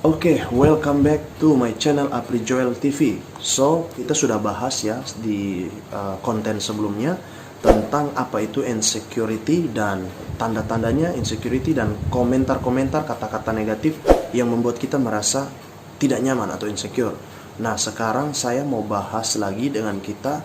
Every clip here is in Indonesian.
Welcome back to my channel Apri Joel TV. So, kita sudah bahas ya di konten sebelumnya tentang apa itu insecurity dan tanda-tandanya insecurity dan komentar-komentar kata-kata negatif yang membuat kita merasa tidak nyaman atau insecure. Nah, sekarang saya mau bahas lagi dengan kita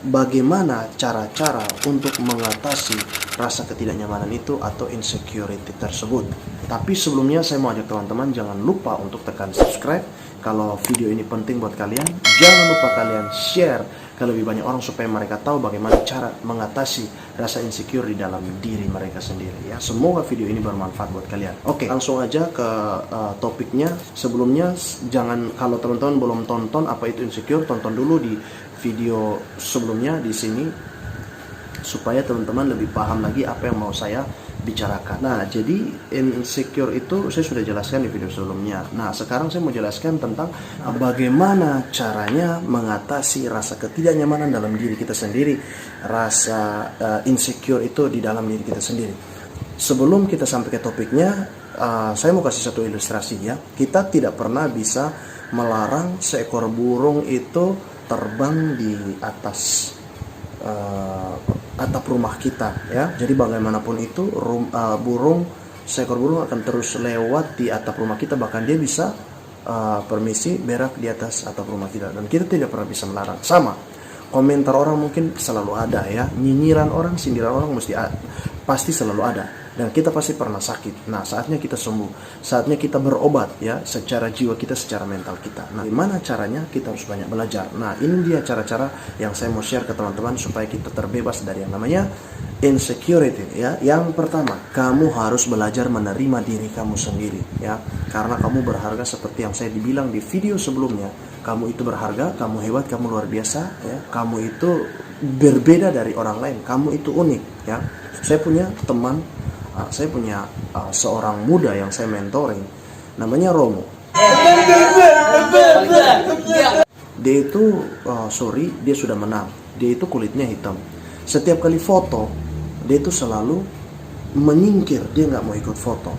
bagaimana cara-cara untuk mengatasi rasa ketidaknyamanan itu atau insecurity tersebut. Tapi sebelumnya saya mau ajak teman-teman jangan lupa untuk tekan subscribe. Kalau video ini penting buat kalian, jangan lupa kalian share ke lebih banyak orang supaya mereka tahu bagaimana cara mengatasi rasa insecure di dalam diri mereka sendiri ya. Semoga video ini bermanfaat buat kalian. Oke, langsung aja ke topiknya. Sebelumnya jangan, kalau teman-teman belum tonton apa itu insecure, tonton dulu di video sebelumnya di sini supaya teman-teman lebih paham lagi apa yang mau saya bicarakan. Nah, jadi insecure itu saya sudah jelaskan di video sebelumnya. Nah, sekarang saya mau jelaskan tentang bagaimana caranya mengatasi rasa ketidaknyamanan dalam diri kita sendiri, rasa insecure itu di dalam diri kita sendiri. Sebelum kita sampai ke topiknya, saya mau kasih satu ilustrasi ya. Kita tidak pernah bisa melarang seekor burung itu terbang di atas atap rumah kita ya. Jadi bagaimanapun itu seekor burung akan terus lewat di atap rumah kita, bahkan dia bisa permisi berak di atas atap rumah kita dan kita tidak pernah bisa melarang. Sama, komentar orang mungkin selalu ada ya, nyinyiran orang, sindiran orang pasti selalu ada. Dan kita pasti pernah sakit. Nah, saatnya kita sembuh. Saatnya kita berobat ya, secara jiwa kita, secara mental kita. Nah, gimana caranya? Kita harus banyak belajar. Nah, ini dia cara-cara yang saya mau share ke teman-teman supaya kita terbebas dari yang namanya insecurity ya. Yang pertama, kamu harus belajar menerima diri kamu sendiri ya. Karena kamu berharga seperti yang saya dibilang di video sebelumnya. Kamu itu berharga, kamu hebat, kamu luar biasa ya. Kamu itu berbeda dari orang lain. Kamu itu unik ya. Saya punya teman, saya punya seorang muda yang saya mentoring, namanya Romo. Dia itu dia sudah menang. Dia itu kulitnya hitam. Setiap kali foto, dia itu selalu menyingkir. Dia nggak mau ikut foto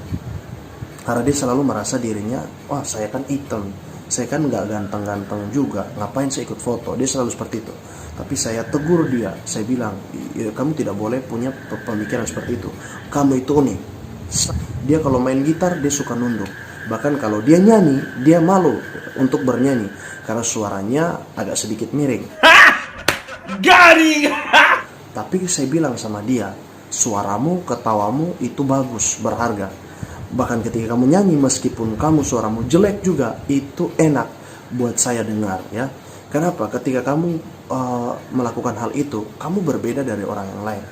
karena dia selalu merasa dirinya, wah saya kan hitam, saya kan nggak ganteng-ganteng juga, ngapain saya ikut foto. Dia selalu seperti itu. Tapi saya tegur dia, saya bilang, kamu tidak boleh punya pemikiran seperti itu. Kamu itu unik. Dia kalau main gitar, dia suka nunduk. Bahkan kalau dia nyanyi, dia malu untuk bernyanyi karena suaranya agak sedikit miring. Garing! Tapi saya bilang sama dia, suaramu, ketawamu itu bagus, berharga. Bahkan ketika kamu nyanyi, meskipun kamu suaramu jelek juga, itu enak buat saya dengar ya. Kenapa? Ketika kamu melakukan hal itu, kamu berbeda dari orang yang lain.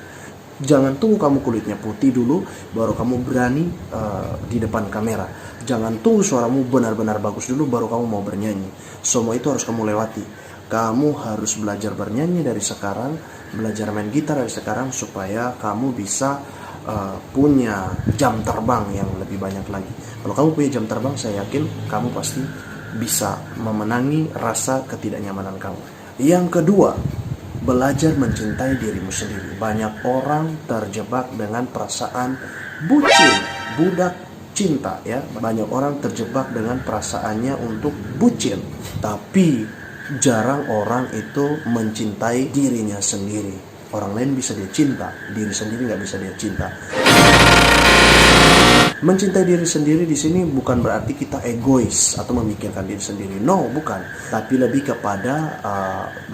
Jangan tunggu kamu kulitnya putih dulu baru kamu berani di depan kamera. Jangan tunggu suaramu benar-benar bagus dulu baru kamu mau bernyanyi. Semua itu harus kamu lewati. Kamu harus belajar bernyanyi dari sekarang, belajar main gitar dari sekarang supaya kamu bisa punya jam terbang yang lebih banyak lagi. Kalau kamu punya jam terbang, saya yakin kamu pasti bisa memenangi rasa ketidaknyamanan kamu. Yang kedua, belajar mencintai dirimu sendiri. Banyak orang terjebak dengan perasaan bucin, budak cinta ya. Banyak orang terjebak dengan perasaannya untuk bucin, tapi jarang orang itu mencintai dirinya sendiri. Orang lain bisa dia cinta, diri sendiri nggak bisa dia cinta. Mencintai diri sendiri di sini bukan berarti kita egois atau memikirkan diri sendiri. No, bukan. Tapi lebih kepada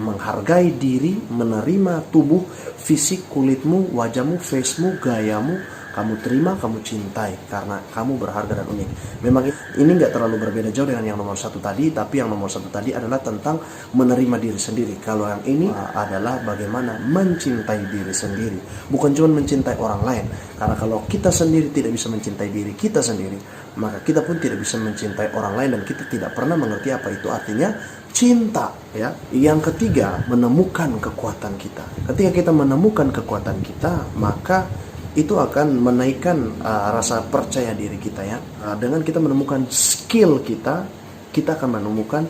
menghargai diri, menerima tubuh, fisik, kulitmu, wajahmu, facemu, gayamu. Kamu terima, kamu cintai karena kamu berharga dan unik. Memang ini nggak terlalu berbeda jauh dengan yang nomor satu tadi, tapi yang nomor satu tadi adalah tentang menerima diri sendiri. Kalau yang ini adalah bagaimana mencintai diri sendiri, bukan cuma mencintai orang lain. Karena kalau kita sendiri tidak bisa mencintai diri kita sendiri, maka kita pun tidak bisa mencintai orang lain dan kita tidak pernah mengerti apa itu artinya cinta ya. Yang ketiga, menemukan kekuatan kita. Ketika kita menemukan kekuatan kita, maka itu akan menaikkan rasa percaya diri kita ya. Dengan kita menemukan skill kita, kita akan menemukan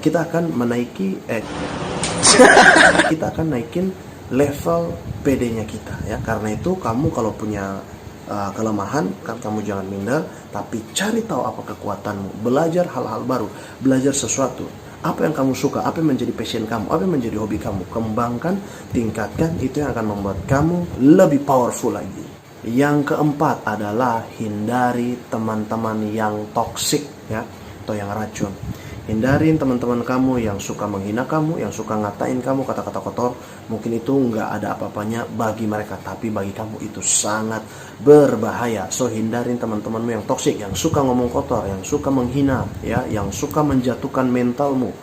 kita akan naikin level PD-nya kita ya. Karena itu kamu kalau punya kelemahan, kamu jangan minder, tapi cari tahu apa kekuatanmu, belajar hal-hal baru, belajar sesuatu. Apa yang kamu suka, apa yang menjadi passion kamu, apa yang menjadi hobi kamu, kembangkan, tingkatkan, itu yang akan membuat kamu lebih powerful lagi. Yang keempat adalah hindari teman-teman yang toksik, ya, atau yang racun. Hindarin teman-teman kamu yang suka menghina kamu, yang suka ngatain kamu kata-kata kotor. Mungkin itu nggak ada apa-apanya bagi mereka, tapi bagi kamu itu sangat berbahaya. So hindarin teman-temanmu yang toksik, yang suka ngomong kotor, yang suka menghina, ya, yang suka menjatuhkan mentalmu.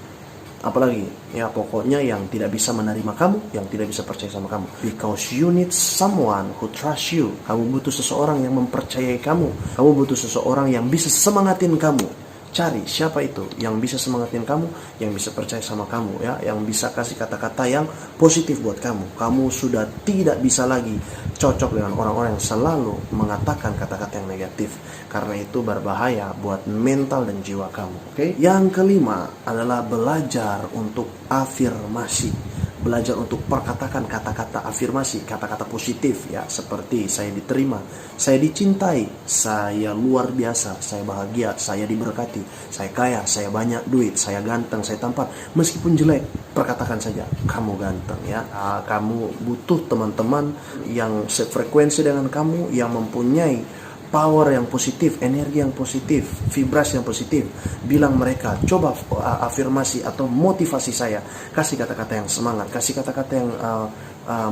Apalagi, ya, pokoknya yang tidak bisa menerima kamu, yang tidak bisa percaya sama kamu. Because you need someone who trust you. Kamu butuh seseorang yang mempercayai kamu. Kamu butuh seseorang yang bisa semangatin kamu. Cari siapa itu yang bisa semangatin kamu, yang bisa percaya sama kamu, ya, yang bisa kasih kata-kata yang positif buat kamu. Kamu sudah tidak bisa lagi cocok dengan orang-orang yang selalu mengatakan kata-kata yang negatif, karena itu berbahaya buat mental dan jiwa kamu. Oke? Yang kelima adalah belajar untuk afirmasi. Belajar untuk perkatakan kata-kata afirmasi, kata-kata positif, ya, seperti saya diterima, saya dicintai, saya luar biasa, saya bahagia, saya diberkati, saya kaya, saya banyak duit, saya ganteng, saya tampan. Meskipun jelek, perkatakan saja kamu ganteng, ya. Kamu butuh teman-teman yang sefrekuensi dengan kamu, yang mempunyai power yang positif, energi yang positif, vibrasi yang positif. Bilang mereka, coba afirmasi atau motivasi saya. Kasih kata-kata yang semangat, kasih kata-kata yang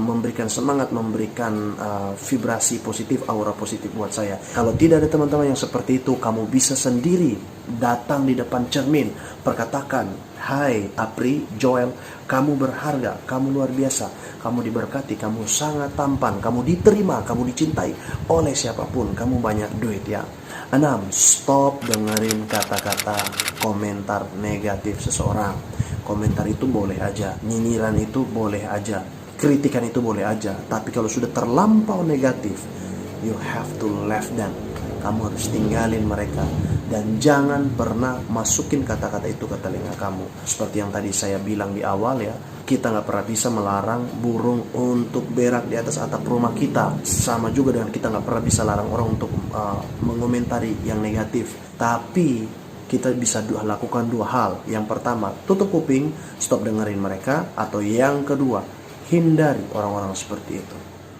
memberikan semangat, memberikan vibrasi positif, aura positif buat saya. Kalau tidak ada teman-teman yang seperti itu, kamu bisa sendiri datang di depan cermin, perkatakan, hai Apri, Joel, kamu berharga, kamu luar biasa, kamu diberkati, kamu sangat tampan, kamu diterima, kamu dicintai oleh siapapun, kamu banyak duit, ya. 6. Stop dengerin kata-kata komentar negatif seseorang. Komentar itu boleh aja, nyinyiran itu boleh aja, kritikan itu boleh aja, tapi kalau sudah terlampau negatif, you have to left them. Kamu harus tinggalin mereka, dan jangan pernah masukin kata-kata itu ke telinga kamu. Seperti yang tadi saya bilang di awal, ya, kita nggak pernah bisa melarang burung untuk berak di atas atap rumah kita. Sama juga dengan kita nggak pernah bisa larang orang untuk mengomentari yang negatif. Tapi kita bisa lakukan dua hal. Yang pertama, tutup kuping, stop dengerin mereka. Atau yang kedua, hindari orang-orang seperti itu.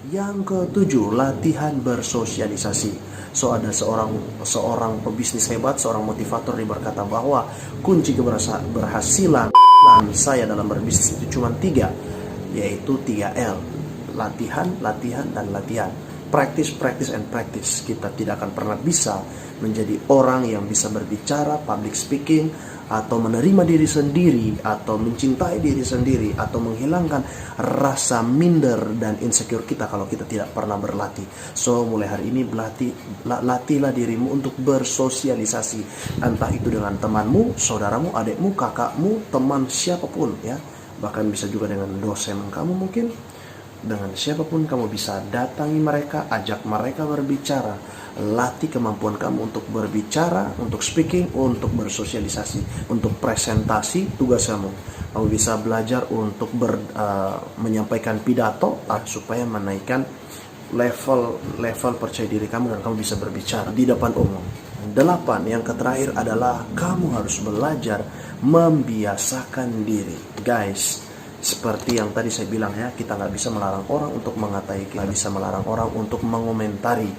Yang ketujuh, latihan bersosialisasi. So ada seorang pebisnis hebat, seorang motivator, dia berkata bahwa kunci keberhasilan saya dalam berbisnis itu cuma 3, yaitu 3L. Latihan, latihan, dan latihan. Practice, practice, and practice. Kita tidak akan pernah bisa menjadi orang yang bisa berbicara, public speaking, atau menerima diri sendiri, atau mencintai diri sendiri, atau menghilangkan rasa minder dan insecure kita kalau kita tidak pernah berlatih. So mulai hari ini latihlah dirimu untuk bersosialisasi, entah itu dengan temanmu, saudaramu, adikmu, kakakmu, teman siapapun, ya. Bahkan bisa juga dengan dosen kamu mungkin. Dengan siapapun kamu bisa datangi mereka, ajak mereka berbicara. Latih kemampuan kamu untuk berbicara, untuk speaking, untuk bersosialisasi, untuk presentasi tugas kamu. Kamu bisa belajar untuk menyampaikan pidato supaya menaikkan level percaya diri kamu, dan kamu bisa berbicara di depan umum. 8. Yang terakhir adalah kamu harus belajar membiasakan diri. Guys, seperti yang tadi saya bilang, ya, kita nggak bisa melarang orang untuk mengatai, kita bisa melarang orang untuk mengomentari.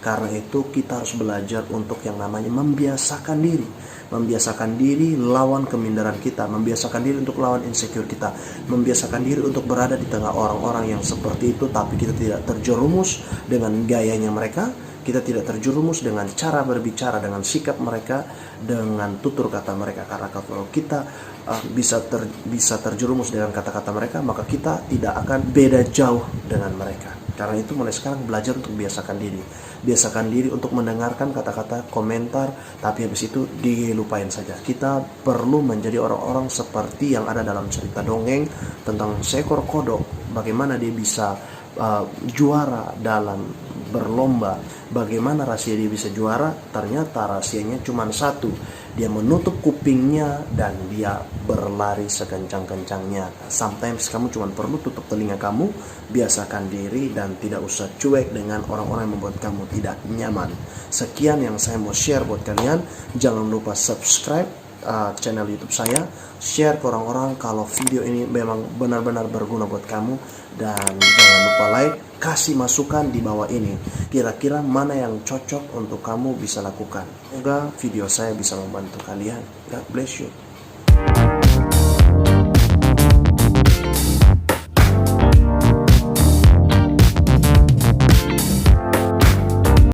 Karena itu kita harus belajar untuk yang namanya membiasakan diri. Membiasakan diri lawan keminderan kita, membiasakan diri untuk lawan insecure kita, membiasakan diri untuk berada di tengah orang-orang yang seperti itu, tapi kita tidak terjerumus dengan gayanya mereka, kita tidak terjerumus dengan cara berbicara, dengan sikap mereka, dengan tutur kata mereka. Karena kalau kita bisa terjerumus dengan kata-kata mereka, maka kita tidak akan beda jauh dengan mereka. Karena itu mulai sekarang belajar untuk biasakan diri. Biasakan diri untuk mendengarkan kata-kata komentar, tapi habis itu dilupain saja. Kita perlu menjadi orang-orang seperti yang ada dalam cerita dongeng tentang seekor kodok. Bagaimana dia bisa juara dalam berlomba. Bagaimana rahasia dia bisa juara? Ternyata rahasianya cuma satu. Dia menutup kupingnya dan dia berlari sekencang-kencangnya. Sometimes kamu cuma perlu tutup telinga kamu, biasakan diri dan tidak usah cuek dengan orang-orang yang membuat kamu tidak nyaman. Sekian yang saya mau share buat kalian. Jangan lupa subscribe channel YouTube saya, share ke orang-orang kalau video ini memang benar-benar berguna buat kamu, dan jangan lupa like, kasih masukan di bawah ini. Kira-kira mana yang cocok untuk kamu bisa lakukan. Semoga video saya bisa membantu kalian. God bless you.